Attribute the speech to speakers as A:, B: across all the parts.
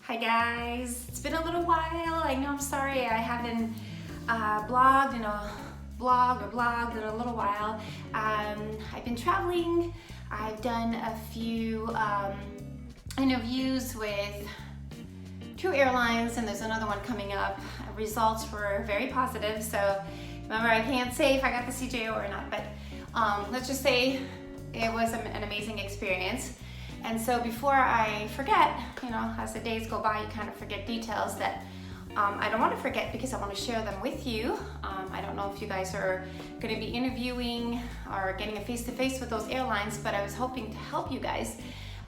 A: Hi guys, it's been a little while. I know, I'm sorry I haven't blogged in a little while. I've been traveling. I've done a few interviews with 2 airlines, and there's another one coming up. Results were very positive, so remember, I can't say if I got the CJO or not, but let's just say it was an amazing experience. And so before I forget, as the days go by, you kind of forget details that I don't want to forget because I want to share them with you. I don't know if you guys are going to be interviewing or getting a face-to-face with those airlines, but I was hoping to help you guys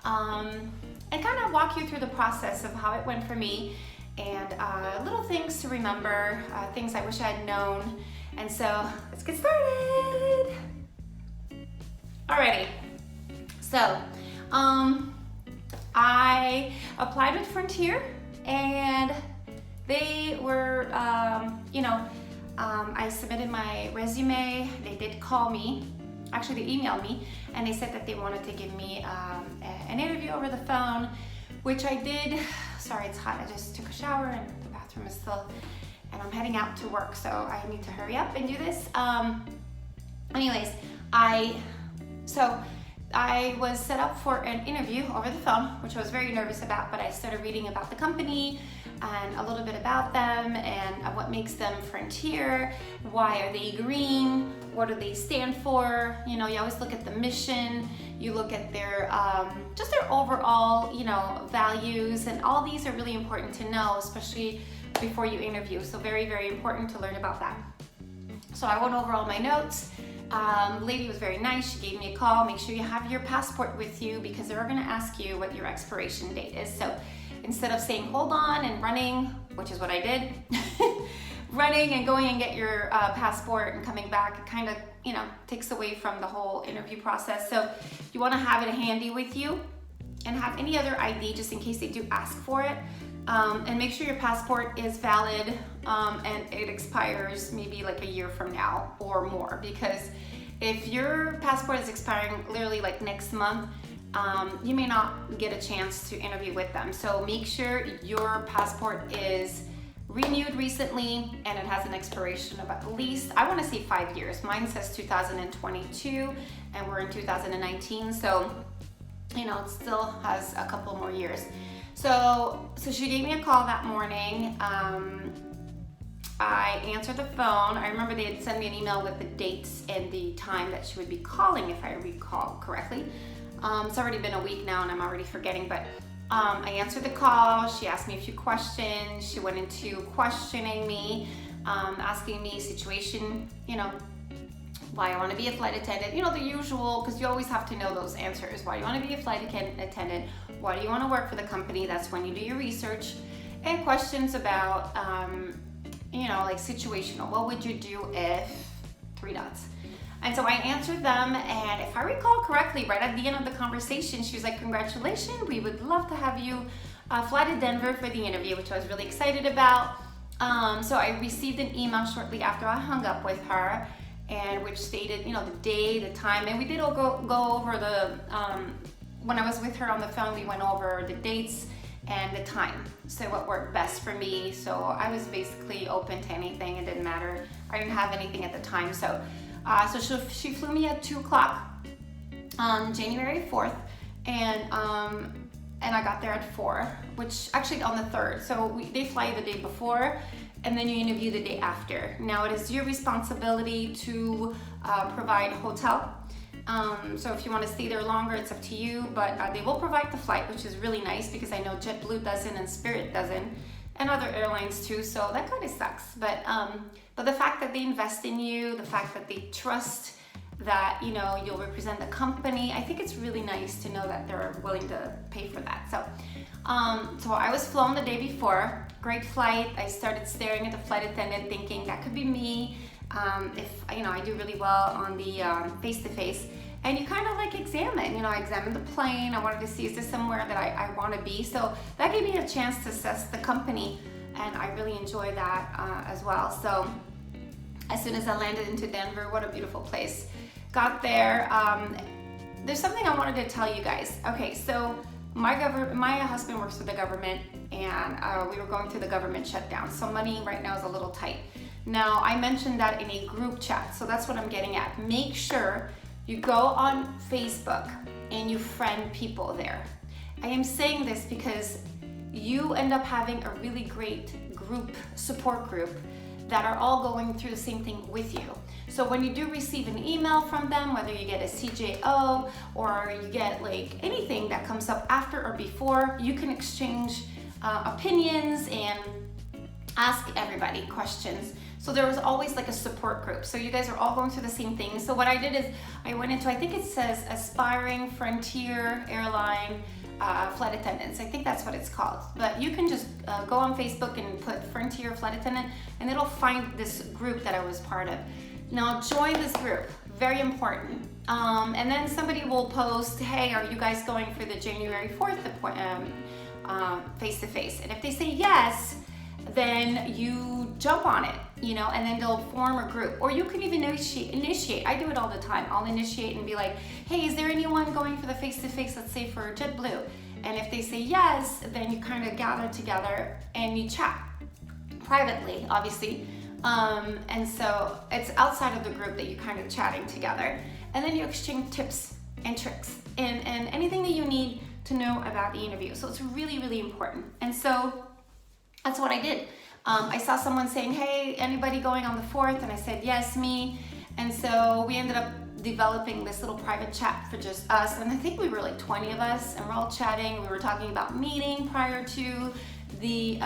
A: and kind of walk you through the process of how it went for me and little things to remember, things I wish I had known. And so let's get started. Alrighty, so I applied with Frontier, and they were, I submitted my resume. They did call me. Actually, they emailed me, and they said that they wanted to give me an interview over the phone, which I did. Sorry, it's hot. I just took a shower, and the bathroom is still, and I'm heading out to work, so I need to hurry up and do this. Anyways, I was set up for an interview over the phone, which I was very nervous about, but I started reading about the company and a little bit about them and what makes them Frontier, why are they green, what do they stand for. You always look at the mission, you look at their, just their overall, values, and all these are really important to know, especially before you interview. So very, very important to learn about that. So I went over all my notes. The lady was very nice. She gave me a call. Make sure you have your passport with you because they're going to ask you what your expiration date is. So instead of saying hold on and running, which is what I did, running and going and get your passport and coming back, it kind of, takes away from the whole interview process. So you want to have it handy with you and have any other ID just in case they do ask for it. And make sure your passport is valid and it expires maybe like a year from now or more, because if your passport is expiring literally like next month, you may not get a chance to interview with them. So make sure your passport is renewed recently and it has an expiration of at least, I want to say 5 years. Mine says 2022 and we're in 2019, so it still has a couple more years. So she gave me a call that morning. I answered the phone. I remember they had sent me an email with the dates and the time that she would be calling, if I recall correctly. It's already been a week now and I'm already forgetting, but I answered the call. She asked me a few questions. She went into questioning me, asking me situation, why I want to be a flight attendant, the usual, because you always have to know those answers. Why you want to be a flight attendant? Why do you want to work for the company? That's when you do your research. And questions about, like situational. What would you do if ... And so I answered them, and if I recall correctly, right at the end of the conversation, she was like, congratulations, we would love to have you fly to Denver for the interview, which I was really excited about. So I received an email shortly after I hung up with her, and which stated, the day, the time, and we did all go over the, when I was with her on the phone, we went over the dates and the time, so what worked best for me. So I was basically open to anything. It didn't matter. I didn't have anything at the time. So she flew me at 2 o'clock on January 4th, and I got there at 4, which actually on the 3rd. So they fly the day before, and then you interview the day after. Now it is your responsibility to provide hotel. So if you want to stay there longer, it's up to you, but they will provide the flight, which is really nice because I know JetBlue doesn't and Spirit doesn't, and other airlines too, so that kind of sucks. But the fact that they invest in you, the fact that they trust that you'll represent the company, I think it's really nice to know that they're willing to pay for that. So I was flown the day before. Great flight. I started staring at the flight attendant thinking that could be me if I do really well on the face-to-face. And you kind of like examine, I examined the plane. I wanted to see, is this somewhere that I want to be? So that gave me a chance to assess the company, and I really enjoyed that as well. So as soon as I landed into Denver, what a beautiful place. Got there. There's something I wanted to tell you guys. Okay, so my husband works for the government, and we were going through the government shutdown. So money right now is a little tight. Now, I mentioned that in a group chat, so that's what I'm getting at. Make sure you go on Facebook and you friend people there. I am saying this because you end up having a really great group, support group, that are all going through the same thing with you. So when you do receive an email from them, whether you get a CJO or you get like anything that comes up after or before, you can exchange opinions and ask everybody questions. So there was always like a support group. So you guys are all going through the same thing. So what I did is I went into, I think it says Aspiring Frontier Airline Flight Attendants. I think that's what it's called. But you can just go on Facebook and put Frontier Flight Attendant and it'll find this group that I was part of. Now join this group, very important. And then somebody will post, hey, are you guys going for the January 4th face-to-face? And if they say yes, then you jump on it, you know, and then they'll form a group. Or you can even initiate. I do it all the time. I'll initiate and be like, hey, is there anyone going for the face-to-face, let's say for JetBlue? And if they say yes, then you kind of gather together and you chat privately, obviously. And so it's outside of the group that you're kind of chatting together. And then you exchange tips and tricks and anything that you need to know about the interview. So it's really, really important. And so that's what I did. I saw someone saying, hey, anybody going on the 4th? And I said, yes, me. And so we ended up developing this little private chat for just us. And I think we were like 20 of us and we're all chatting. We were talking about meeting prior to the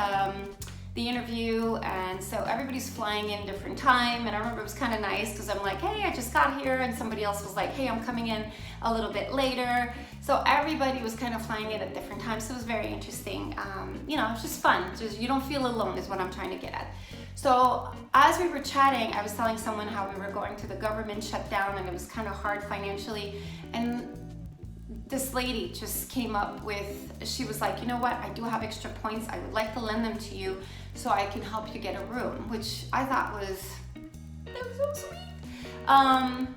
A: interview, and so everybody's flying in different time. And I remember it was kind of nice because I'm like, hey, I just got here, and somebody else was like, hey, I'm coming in a little bit later. So everybody was kind of flying in at different times. So it was very interesting. You know, it's just fun. Just you don't feel alone is what I'm trying to get at. So as we were chatting, I was telling someone how we were going through the government shutdown and it was kind of hard financially. And this lady just came up with, she was like, you know what, I do have extra points. I would like to lend them to you so I can help you get a room, which I thought was so sweet.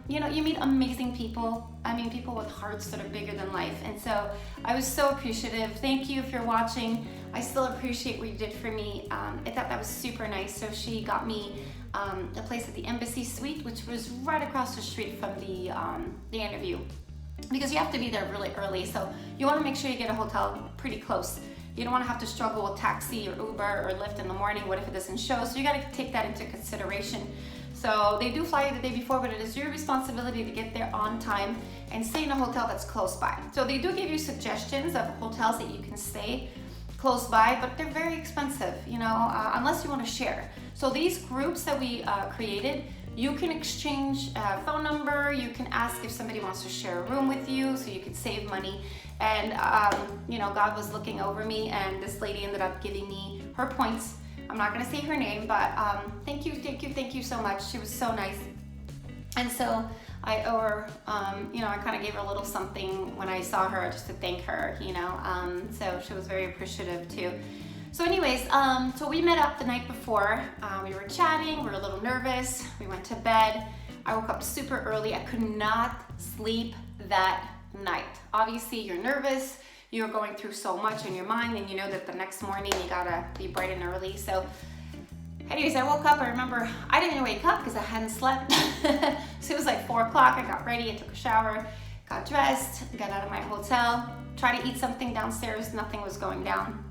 A: You know, you meet amazing people. I mean, people with hearts that are bigger than life. And so I was so appreciative. Thank you if you're watching. I still appreciate what you did for me. I thought that was super nice. So she got me a place at the Embassy Suite, which was right across the street from the interview. Because you have to be there really early, so you want to make sure you get a hotel pretty close. You don't want to have to struggle with taxi or Uber or Lyft in the morning. What if it doesn't show? So you got to take that into consideration. So they do fly you the day before, but it is your responsibility to get there on time and stay in a hotel that's close by. So they do give you suggestions of hotels that you can stay close by, but they're very expensive, you know, unless you want to share. So these groups that we created, you can exchange a phone number, you can ask if somebody wants to share a room with you so you can save money. And you know, God was looking over me and this lady ended up giving me her points. I'm not gonna say her name, but thank you so much. She was so nice. And so I owe her, you know, I kind of gave her a little something when I saw her just to thank her, you know, so she was very appreciative too. So anyways, so we met up the night before. We were chatting, we were a little nervous. We went to bed. I woke up super early. I could not sleep that night. Obviously, you're nervous. You're going through so much in your mind, and you know that the next morning you gotta be bright and early. So anyways, I woke up. I remember I didn't wake up because I hadn't slept. So it was like 4 o'clock. I got ready. I took a shower, got dressed, got out of my hotel, tried to eat something downstairs. Nothing was going down.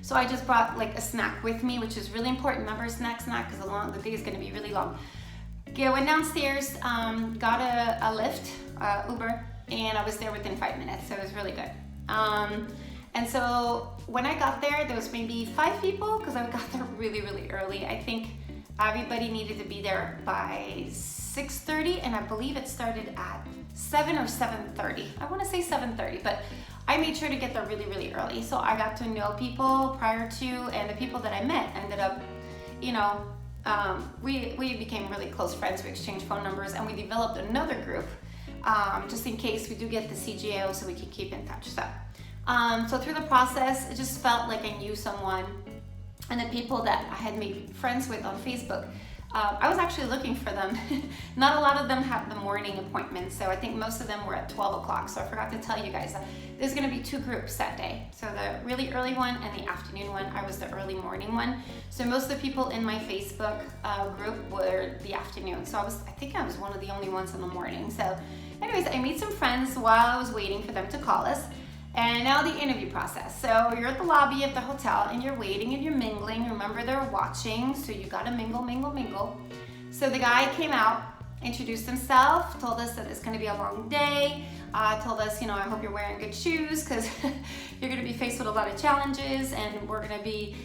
A: So I just brought like a snack with me, which is really important. Remember, snack, because the day is gonna be really long. Okay, I went downstairs, got a Lyft, Uber, and I was there within 5 minutes, so it was really good. And so when I got there was maybe 5 people, because I got there really, really early. I think everybody needed to be there by 6:30, and I believe it started at 7 or 7:30. I wanna say 7:30, but I made sure to get there really, really early. So I got to know people prior to, and the people that I met ended up, you know, we became really close friends. We exchanged phone numbers and we developed another group just in case we do get the CGO so we can keep in touch. So through the process, it just felt like I knew someone, and the people that I had made friends with on Facebook I was actually looking for them. Not a lot of them have the morning appointments, so I think most of them were at 12 o'clock. So I forgot to tell you guys that there's gonna be 2 groups that day. So the really early one and the afternoon one. I was the early morning one. So most of the people in my Facebook group were the afternoon. So I think I was one of the only ones in the morning. So anyways, I made some friends while I was waiting for them to call us. And now the interview process. So you're at the lobby of the hotel and you're waiting and you're mingling. Remember, they're watching, so you gotta mingle, mingle, mingle. So the guy came out, introduced himself, told us that it's gonna be a long day, told us, I hope you're wearing good shoes because you're gonna be faced with a lot of challenges, and we're gonna be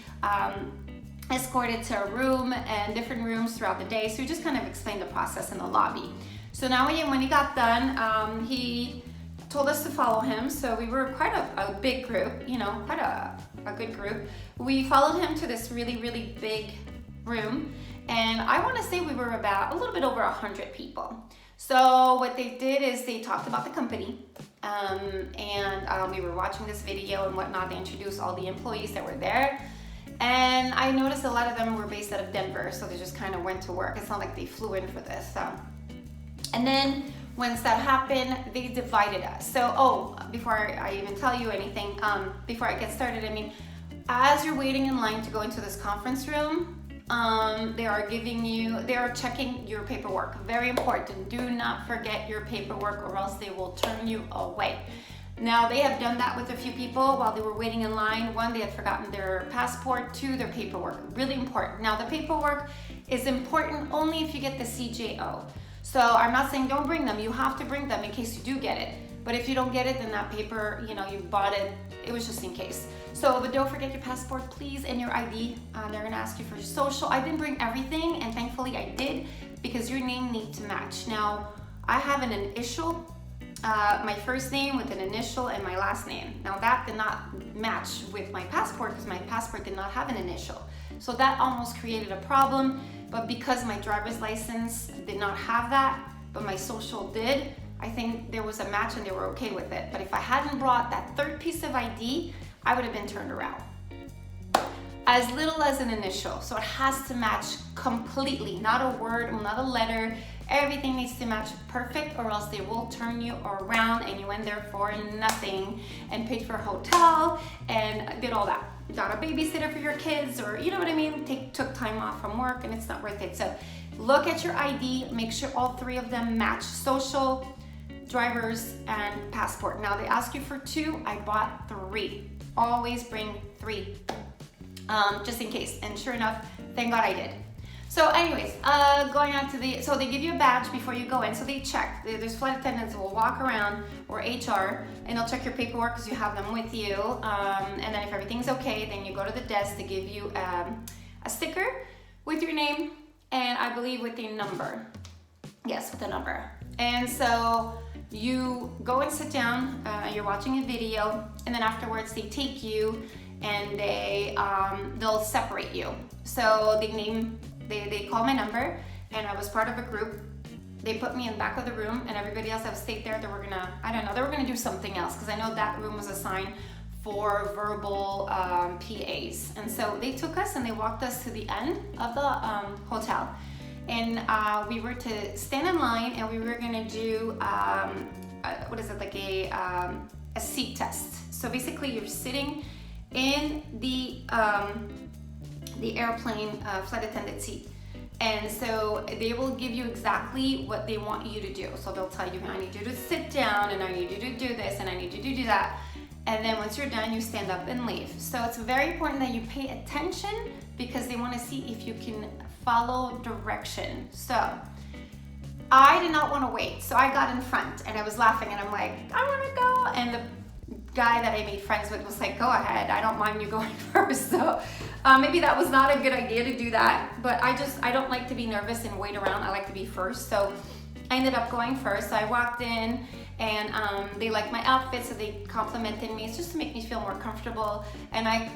A: escorted to a room and different rooms throughout the day. So he just kind of explained the process in the lobby. So now when he got done, he told us to follow him. So we were quite a big group, quite a good group. We followed him to this really, really big room. And I want to say we were about a little bit over 100 people. So what they did is they talked about the company. And we were watching this video and whatnot. They introduced all the employees that were there. And I noticed a lot of them were based out of Denver. So they just kind of went to work. It's not like they flew in for this. And then once that happened, they divided us. So, before I even tell you anything, before I get started, as you're waiting in line to go into this conference room, they are checking your paperwork. Very important. Do not forget your paperwork or else they will turn you away. Now, they have done that with a few people while they were waiting in line. 1, they had forgotten their passport. 2, their paperwork. Really important. Now, the paperwork is important only if you get the CJO. So I'm not saying don't bring them. You have to bring them in case you do get it. But if you don't get it, then that paper, you bought it. It was just in case. So, but don't forget your passport, please, and your ID. They're gonna ask you for your social. I didn't bring everything, and thankfully I did, because your name needs to match. Now, I have an initial, my first name with an initial and my last name. Now that did not match with my passport because my passport did not have an initial. So that almost created a problem. But because my driver's license did not have that, but my social did, I think there was a match and they were okay with it. But if I hadn't brought that 3rd piece of ID, I would have been turned around. As little as an initial. So it has to match completely, not a word, not a letter. Everything needs to match perfect or else they will turn you around and you went there for nothing and paid for a hotel and did all that. Got a babysitter for your kids, or you know what I mean? Took time off from work and it's not worth it. So look at your ID, make sure all 3 of them match: social, driver's, and passport. Now they ask you for 2, I bought 3. Always bring 3, just in case. And sure enough, thank God I did. So anyways, going on to so they give you a badge before you go in. So they check. There's flight attendants who will walk around, or HR, and they'll check your paperwork because you have them with you. And then if everything's okay, then you go to the desk. They give you a sticker with your name and I believe with a number. Yes, with a number. And so you go and sit down, you're watching a video, and then afterwards they take you and they'll separate you. So they call my number, and I was part of a group. They put me in the back of the room, and everybody else that stayed there, they were gonna do something else, because I know that room was assigned for verbal PAs. And so they took us and they walked us to the end of the hotel. And we were to stand in line, and we were gonna do, a seat test. So basically you're sitting in the airplane flight attendant seat. And so they will give you exactly what they want you to do. So they'll tell you, I need you to sit down, and I need you to do this, and I need you to do that. And then once you're done, you stand up and leave. So it's very important that you pay attention, because they want to see if you can follow direction. So I did not want to wait. So I got in front and I was laughing, and I'm like, I want to go. And the guy that I made friends with was like, go ahead, I don't mind you going first. So maybe that was not a good idea to do that, but I don't like to be nervous and wait around. I like to be first. So I ended up going first. So I walked in, and they liked my outfit, so they complimented me. It's just to make me feel more comfortable. And I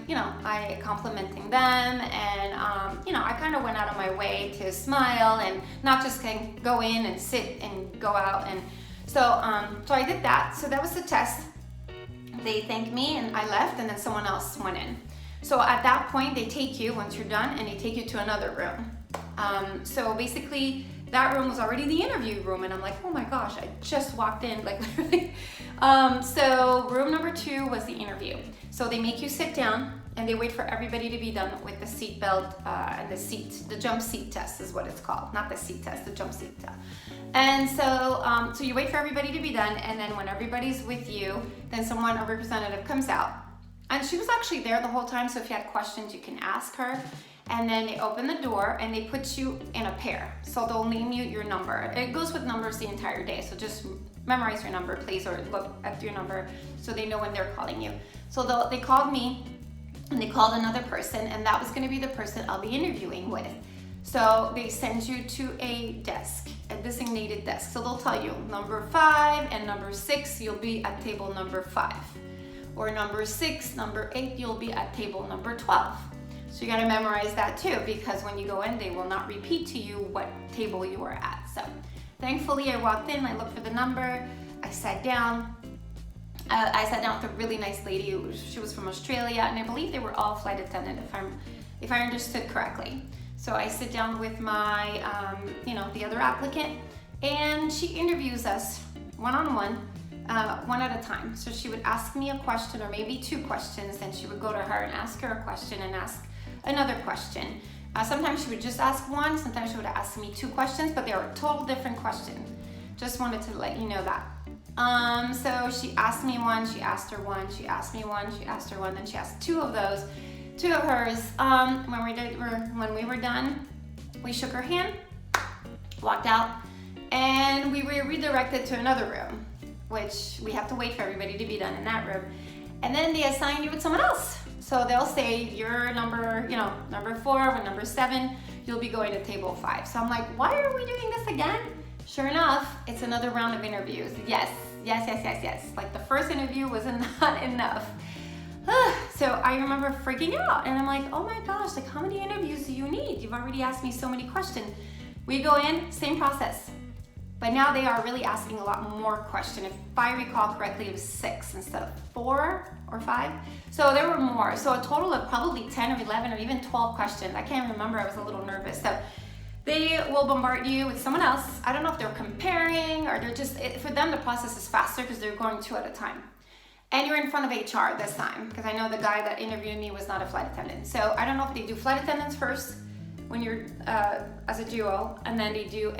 A: complimenting them, and I kind of went out of my way to smile and not just go in and sit and go out. And so I did that. So that was the test. They thanked me and I left, and then someone else went in. So at that point, they take you, once you're done, and they take you to another room. So basically, that room was already the interview room, and I'm like, oh my gosh, I just walked in, like literally. So room number 2 was the interview. So they make you sit down, and they wait for everybody to be done with the seat belt and the jump seat test is what it's called. Not the seat test, the jump seat test. And so, so you wait for everybody to be done, and then when everybody's with you, then a representative comes out. And she was actually there the whole time, so if you had questions, you can ask her. And then they open the door and they put you in a pair. So they'll name you your number. It goes with numbers the entire day, so just memorize your number, please, or look at your number so they know when they're calling you. So they called me, and they called another person, and that was going to be the person I'll be interviewing with. So they send you to a desk, a designated desk. So they'll tell you number 5 and number 6, you'll be at table number 5. Or number 6, number 8, you'll be at table number 12. So you gotta memorize that too, because when you go in, they will not repeat to you what table you are at. So thankfully I walked in, I looked for the number, I sat down. I sat down with a really nice lady. She was from Australia, and I believe they were all flight attendant, if I understood correctly. So I sit down with my, the other applicant, and she interviews us one-on-one, one at a time. So she would ask me a question or maybe 2 questions, then she would go to her and ask her a question and ask another question. Sometimes she would just ask one, sometimes she would ask me 2 questions, but they were total different questions. Just wanted to let you know that. So she asked me one, she asked her one, she asked me one, she asked her one, then she asked 2 of those, 2 of hers. When we were done, we shook her hand, walked out, and we were redirected to another room, which we have to wait for everybody to be done in that room. And then they assign you with someone else. So they'll say you're number 4 or number 7, you'll be going to table 5. So I'm like, why are we doing this again? Sure enough, it's another round of interviews. Yes. Like the first interview was not enough. So I remember freaking out, and I'm like, oh my gosh, like how many interviews do you need? You've already asked me so many questions. We go in, same process. But now they are really asking a lot more questions. If I recall correctly, it was 6 instead of 4 or 5. So there were more. So a total of probably 10 or 11 or even 12 questions. I can't remember, I was a little nervous. So they will bombard you with someone else. I don't know if they're comparing or they're just, for them the process is faster because they're going 2 at a time. And you're in front of HR this time, because I know the guy that interviewed me was not a flight attendant. So I don't know if they do flight attendants first when you're as a duo, and then they do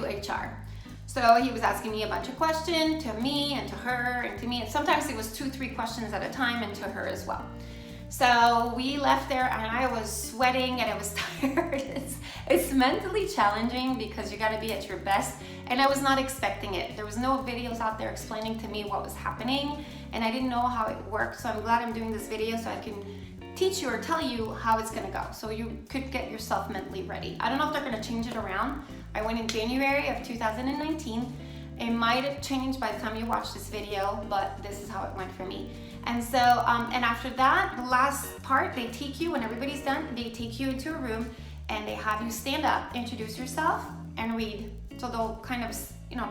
A: HR. So he was asking me a bunch of questions to me and to her and to me, and sometimes it was 2-3 questions at a time, and to her as well. So we left there, and I was sweating and I was tired. It's mentally challenging because you got to be at your best, and I was not expecting it. There was no videos out there explaining to me what was happening, and I didn't know how it worked. So I'm glad I'm doing this video so I can teach you or tell you how it's gonna go, so you could get yourself mentally ready. I don't know if they're gonna change it around. I went in January of 2019. It might have changed by the time you watch this video, but this is how it went for me. And so, and after that, the last part, they take you, when everybody's done, they take you into a room and they have you stand up, introduce yourself, and read. So they'll kind of,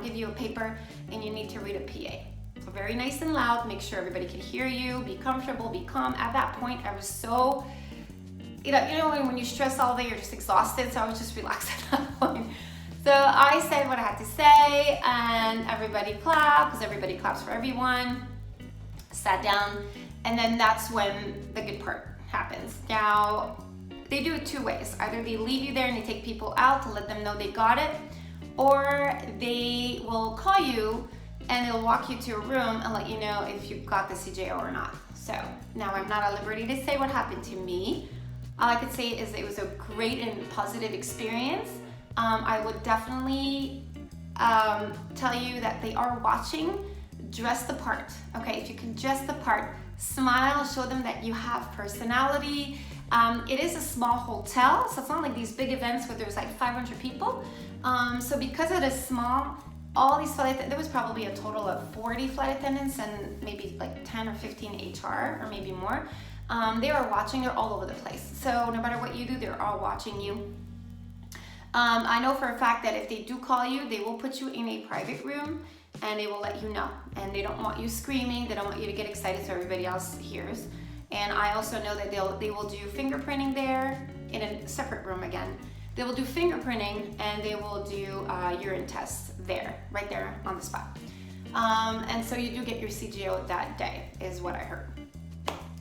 A: give you a paper and you need to read a PA. So very nice and loud, make sure everybody can hear you, be comfortable, be calm. At that point, I was so, when you stress all day, you're just exhausted, so I was just relaxed at that point. So I said what I had to say, and everybody clapped, because everybody claps for everyone. Sat down, and then that's when the good part happens. Now, they do it 2 ways. Either they leave you there and they take people out to let them know they got it, or they will call you and they'll walk you to a room and let you know if you got the CJO or not. So now I'm not at liberty to say what happened to me. All I could say is it was a great and positive experience. I would definitely tell you that they are watching. Dress the part, okay? If you can dress the part, smile, show them that you have personality. It is a small hotel, so it's not like these big events where there's like 500 people. So because it is small, all these there was probably a total of 40 flight attendants and maybe like 10 or 15 HR or maybe more. They are watching, they're all over the place. So no matter what you do, they're all watching you. I know for a fact that if they do call you, they will put you in a private room and they will let you know. And they don't want you screaming, they don't want you to get excited so everybody else hears. And I also know that they will do fingerprinting there, in a separate room again. They will do fingerprinting and they will do urine tests there, right there on the spot. And so you do get your CGO that day, is what I heard.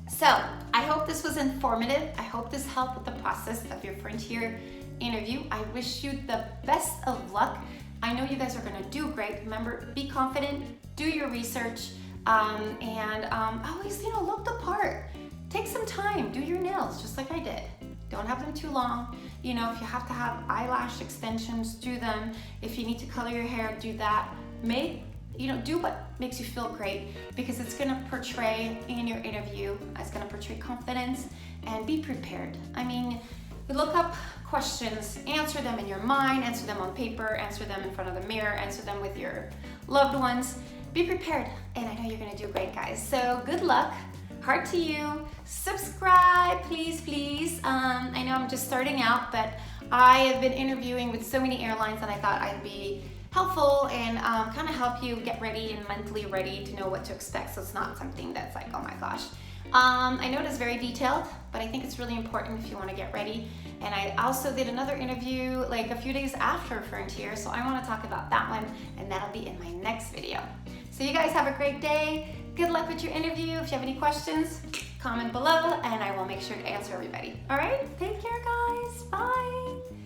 A: So I hope this was informative. I hope this helped with the process of your Frontier interview. I wish you the best of luck. I know you guys are gonna do great. Remember, be confident, do your research, and always, look the part. Take some time, do your nails just like I did. Don't have them too long. If you have to have eyelash extensions, do them. If you need to color your hair, do that. Do what makes you feel great, because it's gonna portray in your interview, it's gonna portray confidence, and be prepared. Look up questions, answer them in your mind, answer them on paper, answer them in front of the mirror, answer them with your loved ones. Be prepared, and I know you're gonna do great, guys. So good luck, heart to you, subscribe, please, please. I know I'm just starting out, but I have been interviewing with so many airlines that I thought I'd be helpful and kind of help you get ready and mentally ready to know what to expect, so it's not something that's like, oh my gosh. I know it is very detailed, but I think it's really important if you want to get ready. And I also did another interview like a few days after Frontier, so I want to talk about that one, and that'll be in my next video. So you guys have a great day. Good luck with your interview. If you have any questions, comment below and I will make sure to answer everybody. All right, take care, guys. Bye.